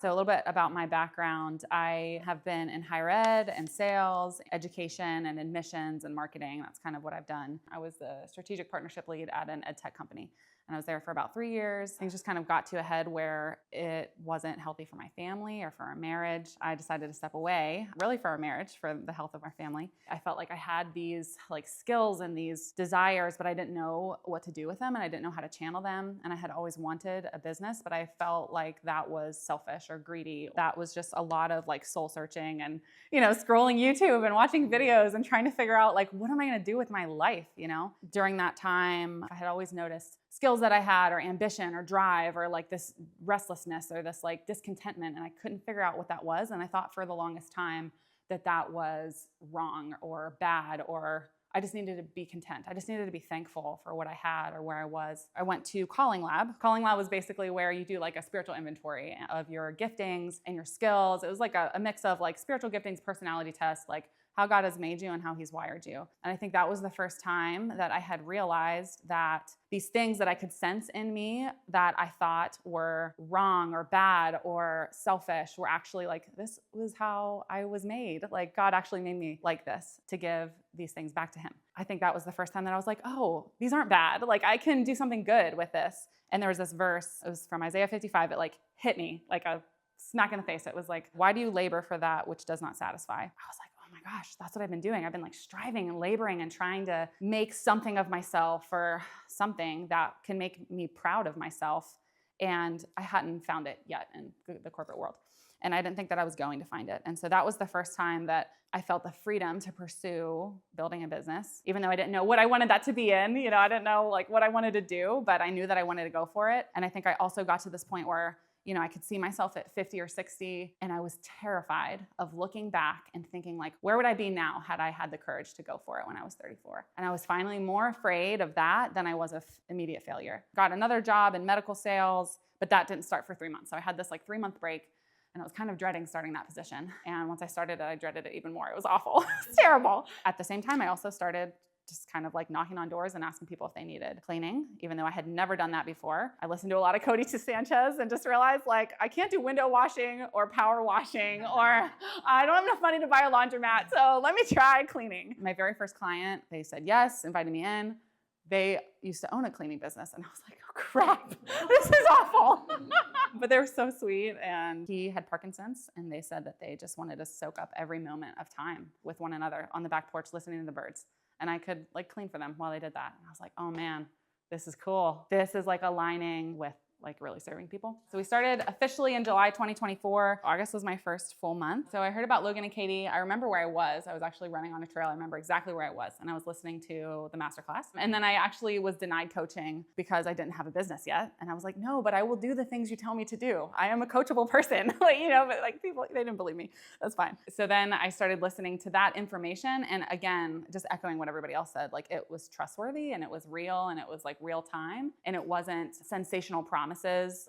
So a little bit about my background. I have been in higher ed and sales, education and admissions and marketing. That's kind of what I've done. I was the strategic partnership lead at an ed tech company. And I was there for about 3 years. Things just kind of got to a head where it wasn't healthy for my family or for our marriage. I decided to step away, really for our marriage, for the health of our family. I felt like I had these skills and these desires, but I didn't know what to do with them and I didn't know how to channel them. And I had always wanted a business, but I felt like that was selfish or greedy. That was just a lot of soul searching and, scrolling YouTube and watching videos and trying to figure out what am I going to do with my life, During that time, I had always noticed skills that I had or ambition or drive or this restlessness or this discontentment, and I couldn't figure out what that was. And I thought for the longest time that was wrong or bad, or I just needed to be content. I just needed to be thankful for what I had or where I was. I went to Calling Lab. Calling Lab was basically where you do a spiritual inventory of your giftings and your skills. It was a mix of spiritual giftings, personality tests, how God has made you and how he's wired you. And I think that was the first time that I had realized that these things that I could sense in me that I thought were wrong or bad or selfish were actually this was how I was made. God actually made me like this to give these things back to him. I think that was the first time that I was oh, these aren't bad. I can do something good with this. And there was this verse, it was from Isaiah 55. It hit me like a smack in the face. It was why do you labor for that which does not satisfy? I was oh my gosh, that's what I've been doing. I've been striving and laboring and trying to make something of myself or something that can make me proud of myself. And I hadn't found it yet in the corporate world. And I didn't think that I was going to find it. And so that was the first time that I felt the freedom to pursue building a business, even though I didn't know what I wanted that to be in. I didn't know what I wanted to do, but I knew that I wanted to go for it. And I think I also got to this point where I could see myself at 50 or 60, and I was terrified of looking back and thinking where would I be now had I had the courage to go for it when I was 34? And I was finally more afraid of that than I was of immediate failure. Got another job in medical sales, but that didn't start for 3 months. So I had this 3-month break, and I was kind of dreading starting that position. And once I started it, I dreaded it even more. It was awful. It's terrible. At the same time, I also started just kind of knocking on doors and asking people if they needed cleaning, even though I had never done that before. I listened to a lot of Cody Sanchez and just realized I can't do window washing or power washing, or I don't have enough money to buy a laundromat, so let me try cleaning. My very first client, they said yes, invited me in. They used to own a cleaning business, and I was oh crap, this is awful. But they were so sweet, and he had Parkinson's, and they said that they just wanted to soak up every moment of time with one another on the back porch listening to the birds. And I could clean for them while they did that. And I was oh man, this is cool. This is aligning with really serving people. So we started officially in July 2024. August was my first full month. So I heard about Logan and Katie. I remember where I was. I was actually running on a trail. I remember exactly where I was. And I was listening to the masterclass. And then I actually was denied coaching because I didn't have a business yet. And I was no, but I will do the things you tell me to do. I am a coachable person. But people, they didn't believe me. That's fine. So then I started listening to that information. And again, just echoing what everybody else said, it was trustworthy and it was real and it was real time. And it wasn't sensational promises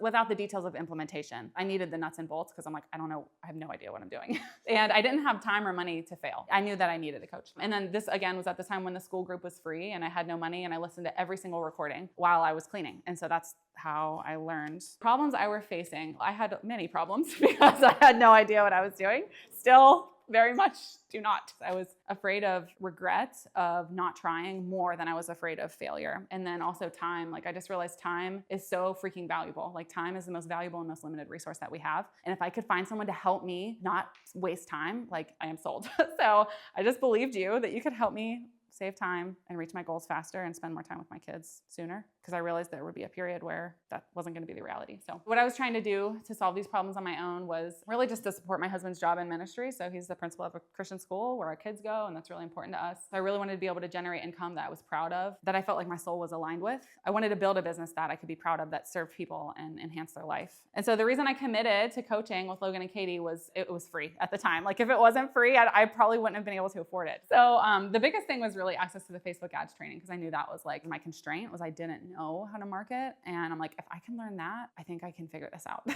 without the details of implementation. I needed the nuts and bolts because I'm I don't know, I have no idea what I'm doing. And I didn't have time or money to fail. I knew that I needed a coach. And then this again was at the time when the school group was free and I had no money, and I listened to every single recording while I was cleaning. And so that's how I learned. Problems I were facing. I had many problems because I had no idea what I was doing. Still very much do not. I was afraid of regret of not trying more than I was afraid of failure. And then also time. I just realized time is so freaking valuable. Time is the most valuable and most limited resource that we have. And if I could find someone to help me not waste time, I am sold. So I just believed you that you could help me save time and reach my goals faster and spend more time with my kids sooner, because I realized there would be a period where that wasn't going to be the reality. So what I was trying to do to solve these problems on my own was really just to support my husband's job in ministry. So he's the principal of a Christian school where our kids go, and that's really important to us. So I really wanted to be able to generate income that I was proud of, that I felt like my soul was aligned with. I wanted to build a business that I could be proud of, that served people and enhanced their life. And so the reason I committed to coaching with Logan and Katie was it was free at the time. If it wasn't free, I probably wouldn't have been able to afford it. So the biggest thing was really access to the Facebook ads training, because I knew that was my constraint was I didn't know how to market. And I'm if I can learn that, I think I can figure this out.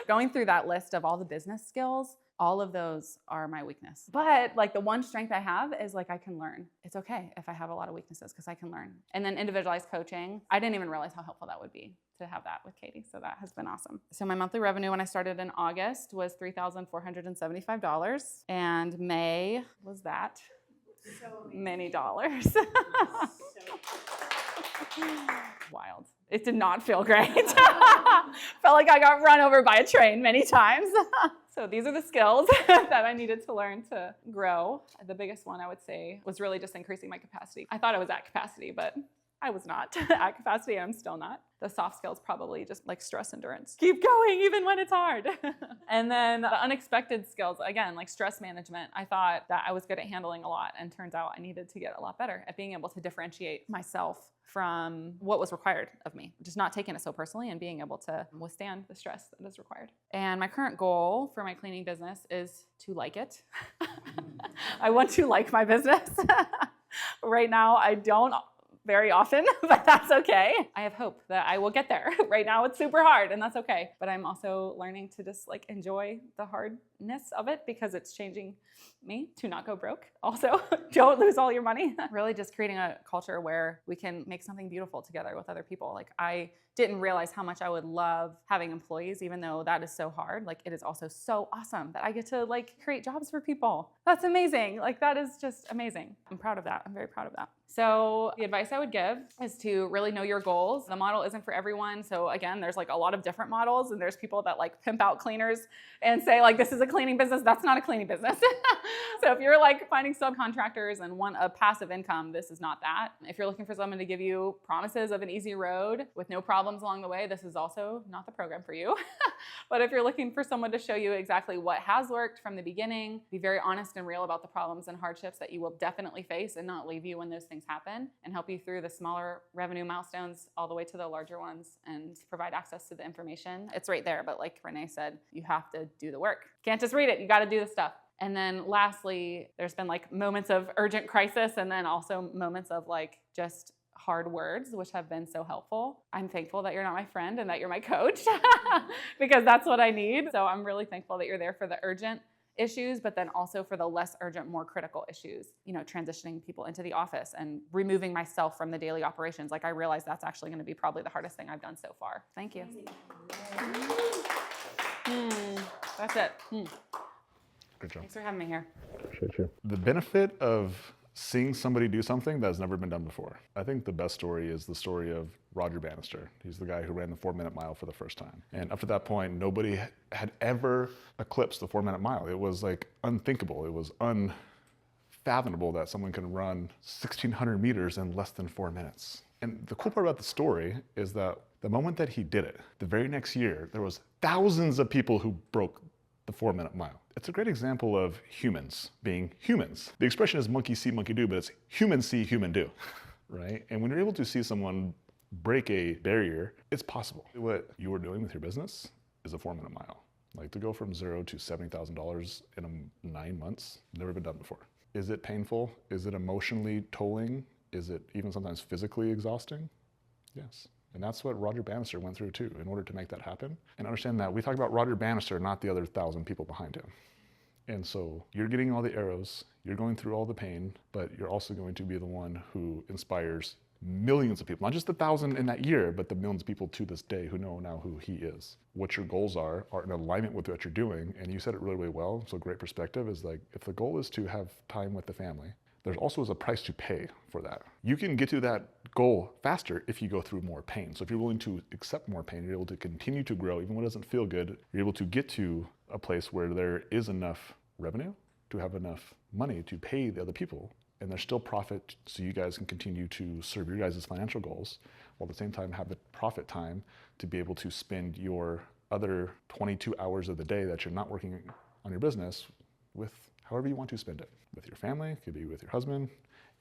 Going through that list of all the business skills All of those are my weakness. But like the one strength I have is like I can learn. It's okay if I have a lot of weaknesses because I can learn. And then individualized coaching, I didn't even realize how helpful that would be to have that with Katie. So that has been awesome. So my monthly revenue when I started in August was $3,475. And May was that. So many dollars. Wild. It did not feel great. Felt like I got run over by a train many times. So these are the skills that I needed to learn to grow. The biggest one I would say was really just increasing my capacity. I thought I was at capacity, but I was not at capacity. I'm still not. The soft skills probably just like stress endurance. Keep going even when it's hard. And then the unexpected skills, again, like stress management. I thought that I was good at handling a lot, and turns out I needed to get a lot better at being able to differentiate myself from what was required of me, just not taking it so personally and being able to withstand the stress that is required. And my current goal for my cleaning business is to like it. I want to like my business. Right now, I don't very often, but that's okay. I have hope that I will get there. Right now it's super hard, and that's okay. But I'm also learning to just like enjoy the hardness of it because it's changing me to not go broke. Also, don't lose all your money. Really just creating a culture where we can make something beautiful together with other people. Like I didn't realize how much I would love having employees, even though that is so hard. Like it is also so awesome that I get to like create jobs for people. That's amazing. Like that is just amazing. I'm proud of that. I'm very proud of that. So the advice I would give is to really know your goals. The model isn't for everyone. So again, there's like a lot of different models, and there's people that like pimp out cleaners and say like, this is a cleaning business. That's not a cleaning business. So if you're like finding subcontractors and want a passive income, this is not that. If you're looking for someone to give you promises of an easy road with no problems along the way, this is also not the program for you. But if you're looking for someone to show you exactly what has worked from the beginning, be very honest and real about the problems and hardships that you will definitely face and not leave you when those things happen, and help you through the smaller revenue milestones all the way to the larger ones, and provide access to the information. It's right there, but like Renee said, you have to do the work. Can't just read it, you gotta do the stuff. And then lastly, there's been like moments of urgent crisis, and then also moments of like just hard words, which have been so helpful. I'm thankful that you're not my friend and that you're my coach because that's what I need. So I'm really thankful that you're there for the urgent issues, but then also for the less urgent, more critical issues, you know, transitioning people into the office and removing myself from the daily operations. Like I realize that's actually going to be probably the hardest thing I've done so far. Thank you. That's it. Good job. Thanks for having me here. Appreciate you. The benefit of seeing somebody do something that's never been done before. I think the best story is the story of Roger Bannister. He's the guy who ran the 4-minute mile for the first time. And up to that point, nobody had ever eclipsed the 4-minute mile. It was like unthinkable. It was unfathomable that someone can run 1,600 meters in less than 4 minutes. And the cool part about the story is that the moment that he did it, the very next year, there was thousands of people who broke the 4-minute mile. It's a great example of humans being humans. The expression is monkey see, monkey do, but it's human see, human do, right? And when you're able to see someone break a barrier, it's possible. What you are doing with your business is a 4-minute mile. Like to go from $0 to $70,000 in 9 months, never been done before. Is it painful? Is it emotionally tolling? Is it even sometimes physically exhausting? Yes. And that's what Roger Bannister went through too, in order to make that happen. And understand that we talk about Roger Bannister, not the other 1,000 people behind him. And so you're getting all the arrows, you're going through all the pain, but you're also going to be the one who inspires millions of people, not just the 1,000 in that year, but the millions of people to this day who know now who he is. What your goals are in alignment with what you're doing. And you said it really, really well. So great perspective is like, if the goal is to have time with the family, there's also a price to pay for that. You can get to that goal faster if you go through more pain. So if you're willing to accept more pain, you're able to continue to grow, even when it doesn't feel good, you're able to get to a place where there is enough revenue to have enough money to pay the other people, and there's still profit so you guys can continue to serve your guys' financial goals, while at the same time have the profit time to be able to spend your other 22 hours of the day that you're not working on your business with however you want to spend it. With your family, it could be with your husband,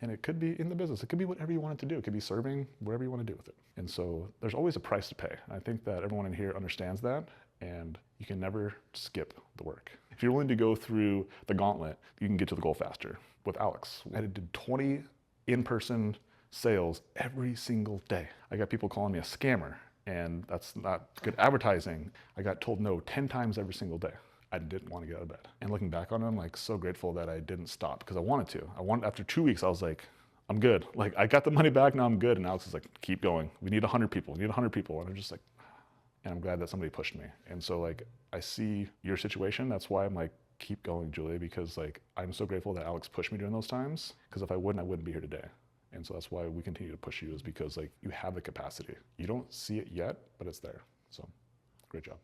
and it could be in the business. It could be whatever you want it to do. It could be serving, whatever you want to do with it. And so there's always a price to pay. And I think that everyone in here understands that, and you can never skip the work. If you're willing to go through the gauntlet, you can get to the goal faster. With Alex, I did 20 in-person sales every single day. I got people calling me a scammer, and that's not good advertising. I got told no 10 times every single day. I didn't want to get out of bed. And looking back on it, I'm like so grateful that I didn't stop because I wanted to. After 2 weeks, I was like, I'm good. Like I got the money back, now I'm good. And Alex is like, keep going. We need 100 people. We need 100 people. And I'm just like, and I'm glad that somebody pushed me. And so like, I see your situation. That's why I'm like, keep going, Julia, because like, I'm so grateful that Alex pushed me during those times. Because if I wouldn't be here today. And so that's why we continue to push you, is because like you have the capacity. You don't see it yet, but it's there. So great job.